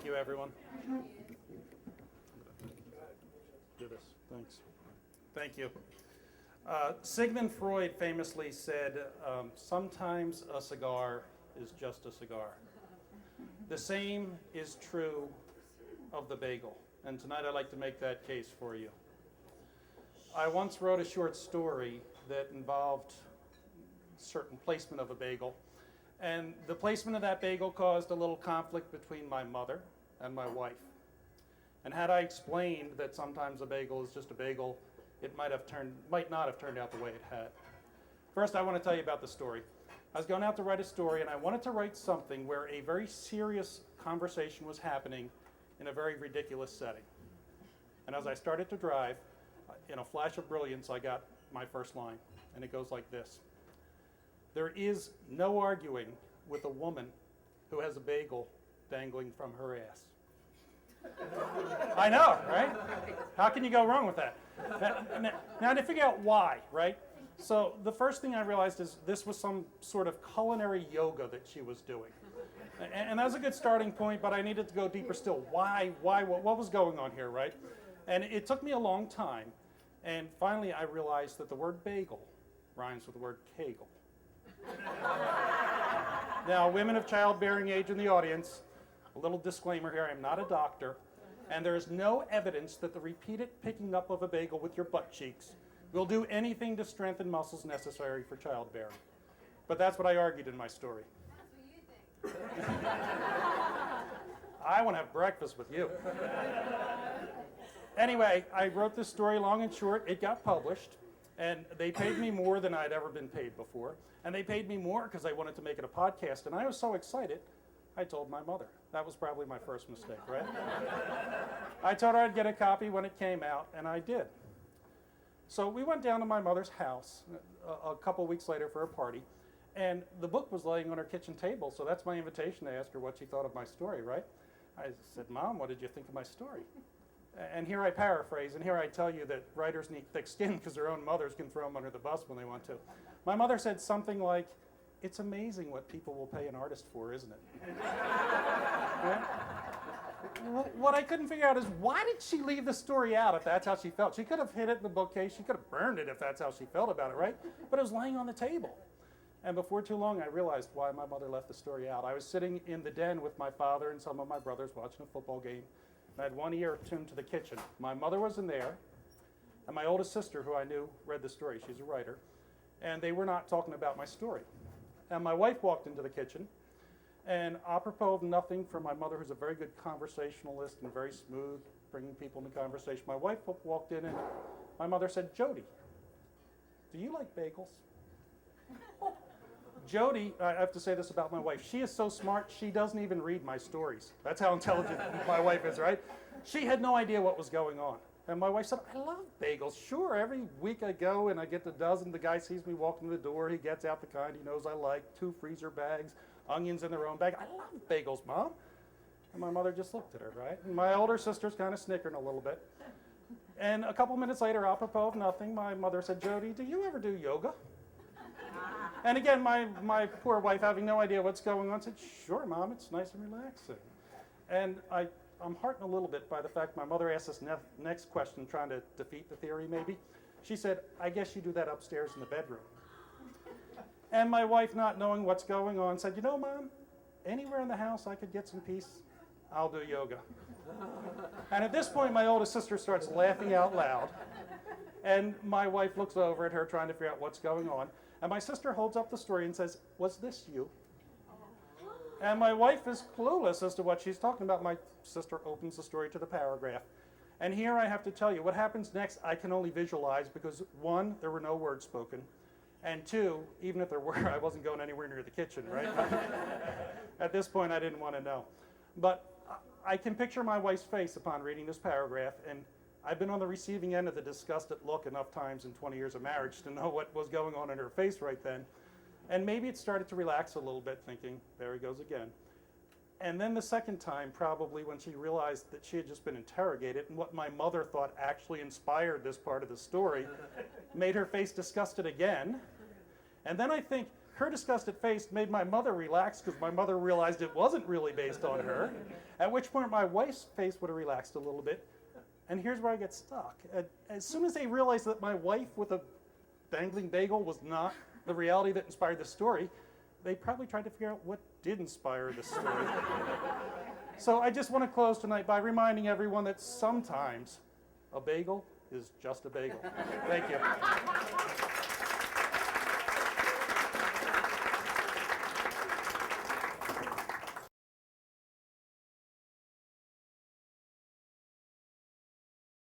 you, everyone. Do this. Thanks. Thank you. Sigmund Freud famously said, sometimes a cigar is just a cigar. The same is true of the bagel, and tonight I'd like to make that case for you. I once wrote a short story that involved certain placement of a bagel, and the placement of that bagel caused a little conflict between my mother and my wife. And had I explained that sometimes a bagel is just a bagel, it might not have turned out the way it had. First, I want to tell you about the story. I was going out to write a story, and I wanted to write something where a very serious conversation was happening in a very ridiculous setting. And as I started to drive, in a flash of brilliance, I got my first line, and it goes like this. There is no arguing with a woman who has a bagel dangling from her ass. I know, right? How can you go wrong with that? Now to figure out why, right? So the first thing I realized is this was some sort of culinary yoga that she was doing. And that was a good starting point, but I needed to go deeper still. Why, what was going on here, right? And it took me a long time, and finally I realized that the word bagel rhymes with the word kegel. Now, women of childbearing age in the audience, a little disclaimer here, I'm not a doctor, and there is no evidence that the repeated picking up of a bagel with your butt cheeks will do anything to strengthen muscles necessary for childbearing. But that's what I argued in my story. That's what you think. I want to have breakfast with you. Anyway, I wrote this story long and short. It got published, and they paid me more than I'd ever been paid before. And they paid me more because I wanted to make it a podcast, and I was so excited, I told my mother. That was probably my first mistake, right? I told her I'd get a copy when it came out, and I did. So we went down to my mother's house a couple weeks later for a party, and the book was laying on her kitchen table, so that's my invitation to ask her what she thought of my story, right? I said, Mom, what did you think of my story? And here I paraphrase, and here I tell you that writers need thick skin because their own mothers can throw them under the bus when they want to. My mother said something like, it's amazing what people will pay an artist for, isn't it? Right? What I couldn't figure out is why did she leave the story out if that's how she felt? She could have hid it in the bookcase. She could have burned it if that's how she felt about it, right? But it was laying on the table. And before too long, I realized why my mother left the story out. I was sitting in the den with my father and some of my brothers watching a football game. And I had one ear tuned to the kitchen. My mother was in there, and my oldest sister, who I knew read the story, she's a writer, and they were not talking about my story. And my wife walked into the kitchen, and apropos of nothing from my mother, who's a very good conversationalist and very smooth, bringing people into conversation, my wife walked in, and my mother said, Jody, do you like bagels? Jody, I have to say this about my wife, she is so smart, she doesn't even read my stories. That's how intelligent my wife is, right? She had no idea what was going on. And my wife said, I love bagels. Sure, every week I go and I get a dozen. The guy sees me walking to the door. He gets out the kind he knows I like, 2 freezer bags, onions in their own bag. I love bagels, Mom. And my mother just looked at her, right? And my older sister's kind of snickering a little bit. And a couple minutes later, apropos of nothing, my mother said, Jody, do you ever do yoga? And again, my poor wife, having no idea what's going on, said, sure, Mom, it's nice and relaxing. And I'm heartened a little bit by the fact my mother asked this next question, trying to defeat the theory maybe. She said, I guess you do that upstairs in the bedroom. And my wife, not knowing what's going on, said, you know, Mom, anywhere in the house I could get some peace, I'll do yoga. And at this point, my oldest sister starts laughing out loud. And my wife looks over at her, trying to figure out what's going on. And my sister holds up the story and says, was this you? And my wife is clueless as to what she's talking about. My sister opens the story to the paragraph. And here I have to tell you, what happens next I can only visualize because 1, there were no words spoken. And 2, even if there were, I wasn't going anywhere near the kitchen, right? At this point, I didn't want to know. But I can picture my wife's face upon reading this paragraph, and I've been on the receiving end of the disgusted look enough times in 20 years of marriage to know what was going on in her face right then. And maybe it started to relax a little bit, thinking, there he goes again. And then the second time, probably when she realized that she had just been interrogated, and what my mother thought actually inspired this part of the story, made her face disgusted again. And then I think, Her disgusted face made my mother relax because my mother realized it wasn't really based on her, at which point my wife's face would have relaxed a little bit. And here's where I get stuck. As soon as they realized that my wife with a dangling bagel was not the reality that inspired the story, they probably tried to figure out what did inspire the story. So I just want to close tonight by reminding everyone that sometimes a bagel is just a bagel. Thank you.